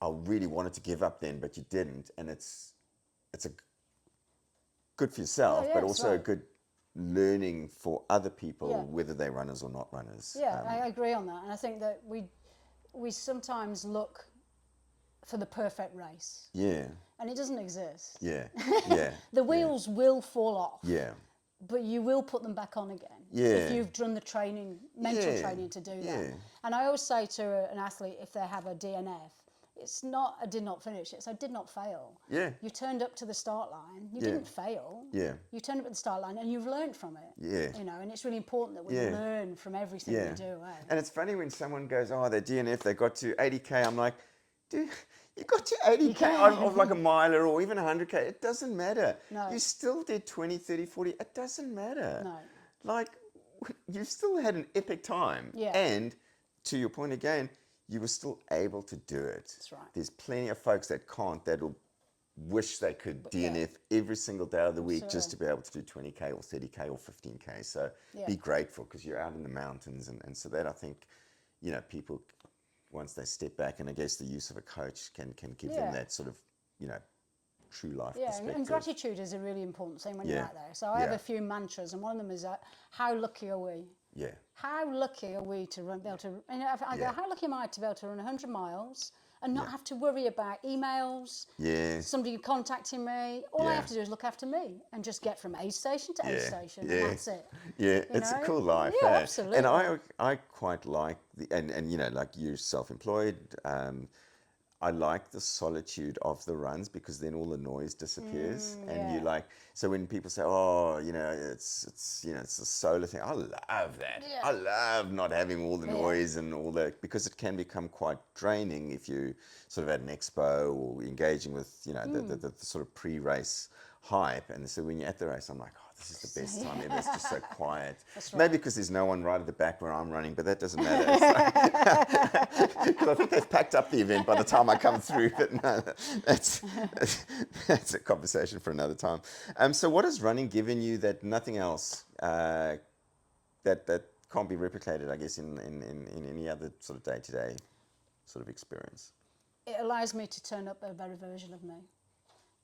I really wanted to give up then, but you didn't. And it's a good for yourself, but also a good learning for other people, whether they're runners or not runners. I agree on that. And I think that we sometimes look for the perfect race. And it doesn't exist. The wheels will fall off. But you will put them back on again if you've done the training, mental training to do that. And I always say to an athlete, if they have a DNF, it's not I did not finish, it's I did not fail. Yeah. You turned up to the start line, you Yeah. didn't fail. Yeah. You turned up at the start line and you've learned from it. Yeah. You know, and it's really important that we Yeah. learn from everything Yeah. we do. And it's funny when someone goes, oh, they're DNF, they got to 80K. I'm like, dude, you got to 80K of like a miler or even 100K. It doesn't matter. No. You still did 20, 30, 40. It doesn't matter. No. Like, you still had an epic time. Yeah. And to your point again, you were still able to do it. That's right. There's plenty of folks that can't, that'll wish they could DNF every single day of the week just to be able to do 20K or 30K or 15K. So be grateful because you're out in the mountains. And so that I think, you know, people, once they step back, and I guess the use of a coach can give them that sort of, you know, true life perspective. And gratitude is a really important thing when you're out there. So I have a few mantras, and one of them is how lucky are we? Yeah. How lucky are we to be able to? And I go, how lucky am I to be able to run 100 miles and not have to worry about emails? Yeah. Somebody contacting me. All I have to do is look after me and just get from A station to A station, and that's it. Yeah, it's a cool life. Yeah, eh? absolutely. And I quite like and you know, like you're self-employed. I like the solitude of the runs because then all the noise disappears, and you like. So when people say, "Oh, you know, it's you know, it's a solo thing," I love that. Yeah. I love not having all the noise and all that because it can become quite draining if you sort of at an expo or engaging with you know the sort of pre-race hype. And so when you're at the race, I'm like, oh, this is the best time ever. It's just so quiet. That's right. Maybe because there's no one right at the back where I'm running, but that doesn't matter. Because I think they've packed up the event by the time I come through. But no, that's a conversation for another time. So what has running given you that nothing else that can't be replicated, I guess, in any other sort of day-to-day sort of experience? It allows me to turn up a better version of me.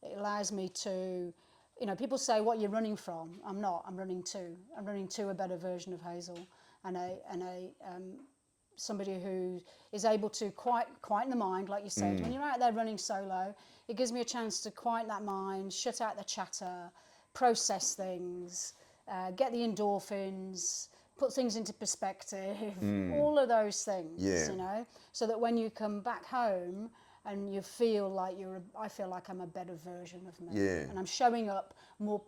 It allows me to, you know, people say, what you're running from? I'm not, I'm running to. I'm running to a better version of Hazel and somebody who is able to quieten the mind, like you said. When you're out there running solo, it gives me a chance to quieten that mind, shut out the chatter, process things, get the endorphins, put things into perspective, all of those things, you know, so that when you come back home, and you feel like I feel like I'm a better version of me, and I'm showing up more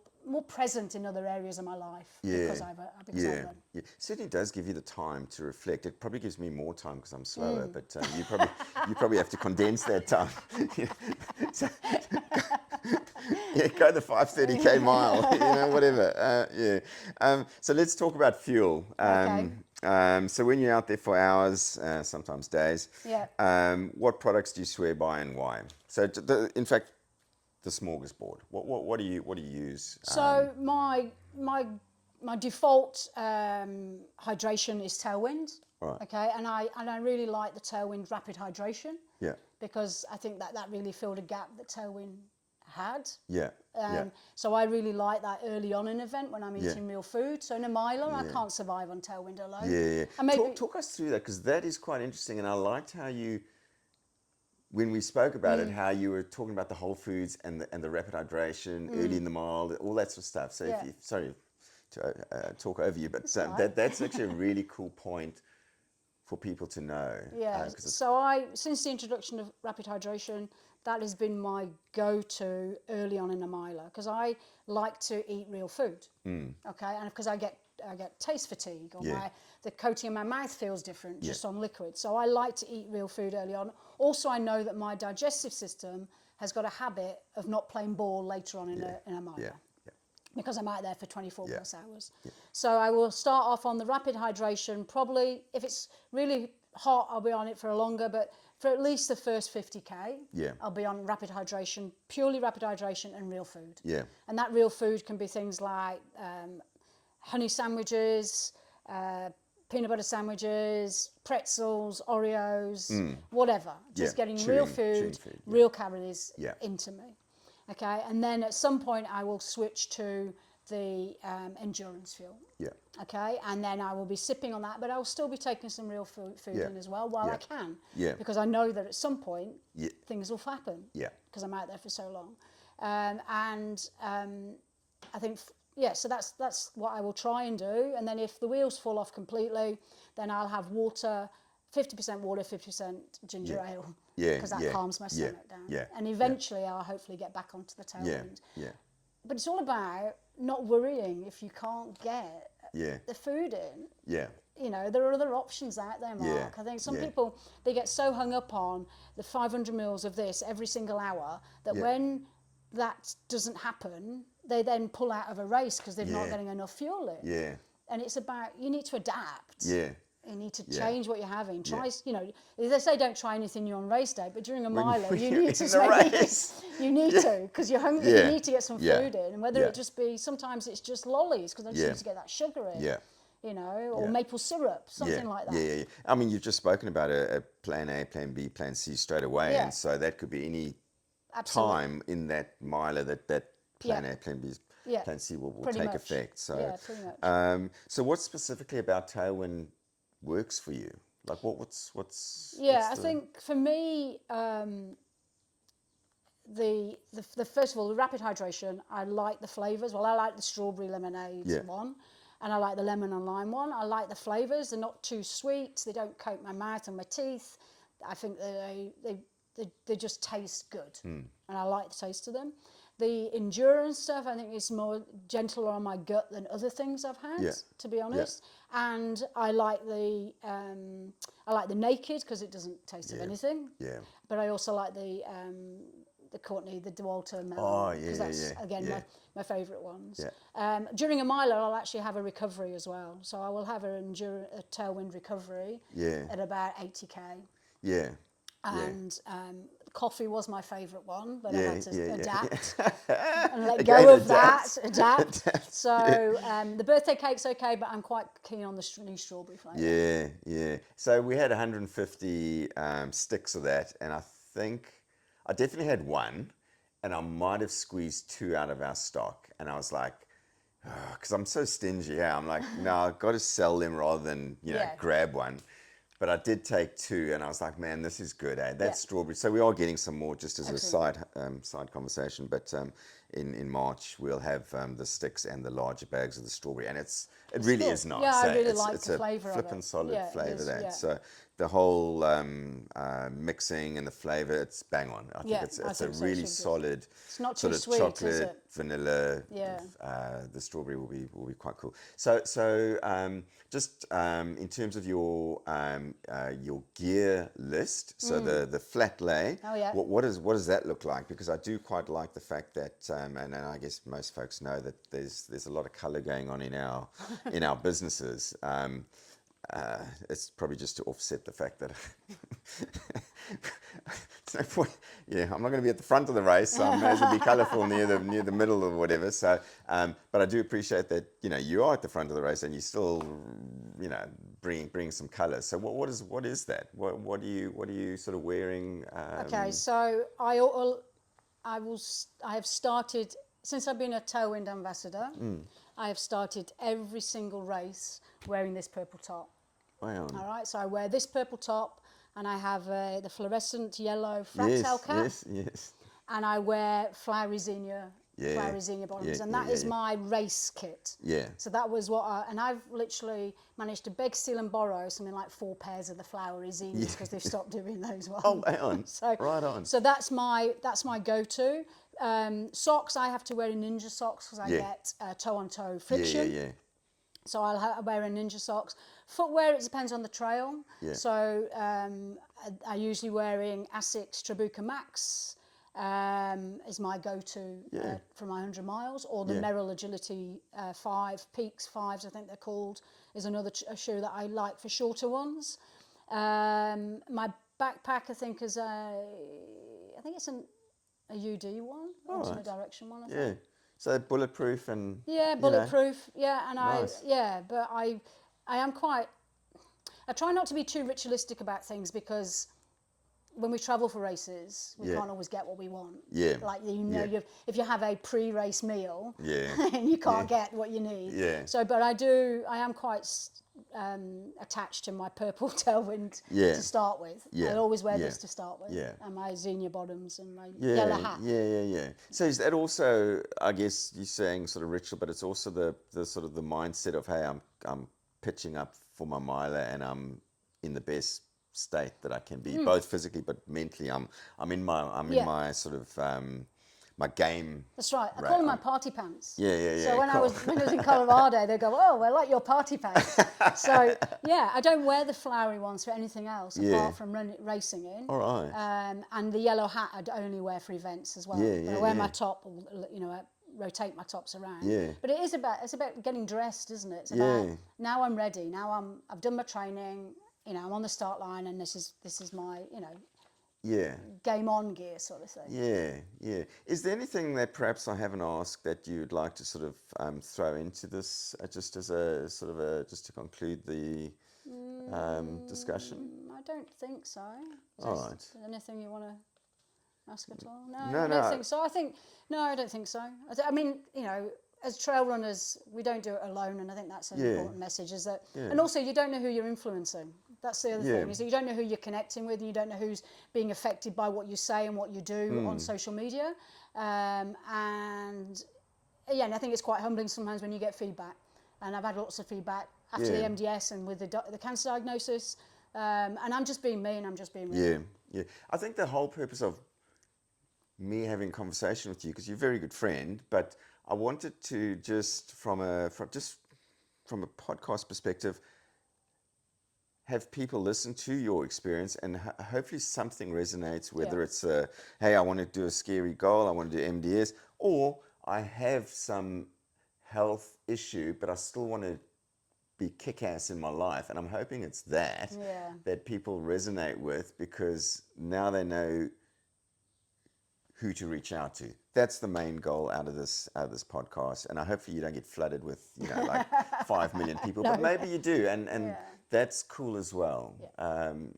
present in other areas of my life because I run. Yeah, certainly does give you the time to reflect. It probably gives me more time because I'm slower, but you probably have to condense that time. So, go the 5:30K mile, you know, whatever. So let's talk about fuel. Okay. So when you're out there for hours, sometimes days, what products do you swear by and why? So in fact, the smorgasbord. What do you use? So my default hydration is Tailwind. Right. Okay, and I really like the Tailwind Rapid Hydration. Yeah. Because I think that really filled a gap that Tailwind had. Yeah. So I really like that early on in an event when I'm eating real food. So in a miler, I can't survive on Tailwind alone. Yeah. And maybe, talk us through that because that is quite interesting, and I liked how you. When we spoke about it, how you were talking about the whole foods and the rapid hydration early in the mile, all that sort of stuff. So, sorry to talk over you, but that's actually a really cool point for people to know. Yeah. So since the introduction of rapid hydration, that has been my go-to early on in a miler because I like to eat real food. Okay, and because I get taste fatigue or the coating of my mouth feels different just on liquid. So I like to eat real food early on. Also, I know that my digestive system has got a habit of not playing ball later on in a miler. Because I'm out there for 24 plus hours. So I will start off on the rapid hydration. Probably, if it's really hot, I'll be on it for a longer, but for at least the first 50K, I'll be on rapid hydration, purely rapid hydration and real food. And that real food can be things like honey sandwiches, peanut butter sandwiches, pretzels, Oreos, whatever. Just getting real food, real calories into me. Okay, and then at some point I will switch to the endurance fuel. Okay, and then I will be sipping on that, but I'll still be taking some real food in as well while I can. Because I know that at some point things will happen. Because I'm out there for so long, I think. So that's what I will try and do. And then if the wheels fall off completely, then I'll have water 50% water, 50% ginger ale. Yeah, Because that yeah, calms my yeah, stomach down. yeah, And eventually I'll hopefully get back onto the tailwind. Yeah. But it's all about not worrying if you can't get the food in. Yeah. You know, there are other options out there, Mark. I think some people, they get so hung up on the 500 mils of this every single hour that when that doesn't happen, they then pull out of a race because they're not getting enough fuel in. Yeah. And it's about, you need to adapt. Yeah. You need to change what you're having. Try, you know, they say don't try anything new on race day, but during a miler, you need to you need to, because you're hungry. You need to get some food in, and whether it just be, sometimes it's just lollies because I just need to get that sugar in. Yeah. You know, or maple syrup, something like that. Yeah. I mean, you've just spoken about a plan A, plan B, plan C straight away, and so that could be any time in that miler that plan A, plan B, plan C will take effect. So, pretty much. So what specifically about Tailwind works for you? Like what's I think for me, the first of all, the rapid hydration, I like the flavors. Well, I like the strawberry lemonade one, and I like the lemon and lime one. I like the flavors. They're not too sweet. They don't coat my mouth and my teeth. I think they just taste good, and I like the taste of them. The endurance stuff, I think, is more gentler on my gut than other things I've had, to be honest. And I like the naked because it doesn't taste of anything. Yeah. But I also like the Courtney, the DeWalter melon, because that's again my favourite ones. Yeah. During a miler, I'll actually have a recovery as well. So I will have a tailwind recovery at about 80k. Yeah. And coffee was my favourite one, but I had to adapt and let go of that. Adapt. So the birthday cake's okay, but I'm quite keen on the new strawberry flavour. Yeah. So we had 150 sticks of that, and I think I definitely had one, and I might have squeezed 2 out of our stock, and I was like, because I'm so stingy, I'm like, no, I've got to sell them rather than grab one. But I did take 2, and I was like, man, this is good, That's strawberry. So we are getting some more, just as a side conversation. But in March, we'll have the sticks and the larger bags of the strawberry, and it really is nice. Yeah, I really like the flavour of it. It's a flippin' solid flavour, So the whole mixing and the flavour, it's bang on. I think it's a really solid it's not sort too of sweet, chocolate, is it? vanilla. The strawberry will be quite cool. So just in terms of your gear list, so the flat lay. What does that look like? Because I do quite like the fact that, and I guess most folks know that there's a lot of colour going on in our businesses. It's probably just to offset the fact that it's no point. I'm not going to be at the front of the race, so I may as well be colourful near the middle or whatever. So, but I do appreciate that you are at the front of the race and you still bring some colour. So what is that? What are you sort of wearing? Okay, so I have started since I've been a Tailwind ambassador. I have started every single race wearing this purple top. Wow. All right, so I wear this purple top, and I have the fluorescent yellow frat tail cap. Yes. And I wear flowery zinnia bottoms, and that is my race kit. Yeah. So that was and I've literally managed to beg, steal, and borrow something like 4 pairs of the flowery zinnias because they've stopped doing those ones. Oh, hang on. Right on. So that's my go-to. Socks, I have to wear a ninja socks because I get toe-on-toe friction. Yeah. So I'll wear a ninja socks. Footwear, it depends on the trail. Yeah. So I usually wearing Asics Trabuca Max is my go-to for my 100 miles, or the Merrill Agility 5, Peaks 5s I think they're called, is another shoe that I like for shorter ones. My backpack, I think, is I think it's a UD one, ultimate direction one, I think. Yeah. So bulletproof and bulletproof. And nice. But I am quite. I try not to be too ritualistic about things because when we travel for races, we can't always get what we want. Yeah. Like if you have a pre-race meal, and you can't get what you need. Yeah. So, but I am quite attached to my purple Tailwind to start with. I always wear this to start with. Yeah. And my zinnia bottoms and my yellow hat. Yeah. So is that also, I guess you're saying sort of ritual, but it's also the sort of the mindset of, hey, I'm pitching up for my miler and I'm in the best state that I can be, both physically but mentally. I'm in my sort of my game. That's right. I call them my party pants. Yeah. So when cool. I was in Colorado, they go, "Oh, I like your party pants." So yeah, I don't wear the flowery ones for anything else apart from racing in. All right. And the yellow hat I'd only wear for events as well. I wear my top, you know, I rotate my tops around. Yeah. But it's about getting dressed, isn't it? It's about now I'm ready. Now I've done my training. You know, I'm on the start line, and this is my, you know, game on gear sort of thing. Yeah. Is there anything that perhaps I haven't asked that you'd like to sort of throw into this, just as a sort of just to conclude the discussion? I don't think so. All right. Is there anything you want to ask at all? No, No, I don't think so. I don't think so. I mean, you know, as trail runners, we don't do it alone, and I think that's an important message. Is that, and also you don't know who you're influencing. That's the other thing. Is that you don't know who you're connecting with, and you don't know who's being affected by what you say and what you do on social media. And yeah, and I think it's quite humbling sometimes when you get feedback. And I've had lots of feedback after the MDS and with the cancer diagnosis. And I'm just being me, and I'm just being real. Yeah. I think the whole purpose of me having a conversation with you, because you're a very good friend, but I wanted to just from a podcast perspective, have people listen to your experience, and hopefully something resonates, whether it's hey, I want to do a scary goal, I want to do MDS, or I have some health issue, but I still want to be kick-ass in my life. And I'm hoping it's that people resonate with, because now they know who to reach out to. That's the main goal out of this podcast. And I hopefully you don't get flooded with, you know, like 5 million people, but maybe you do. And that's cool as well.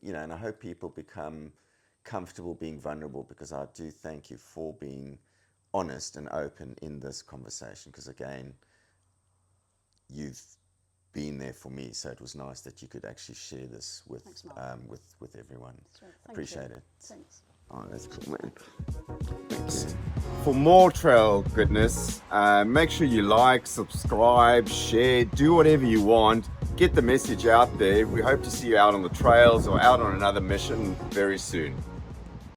You know, and I hope people become comfortable being vulnerable, because I do thank you for being honest and open in this conversation, because again, you've been there for me, so it was nice that you could actually share this with everyone. Right. Appreciate it. Thanks. Oh, that's cool, man. Thanks. For more trail goodness, make sure you like, subscribe, share, do whatever you want. Get the message out there. We hope to see you out on the trails or out on another mission very soon.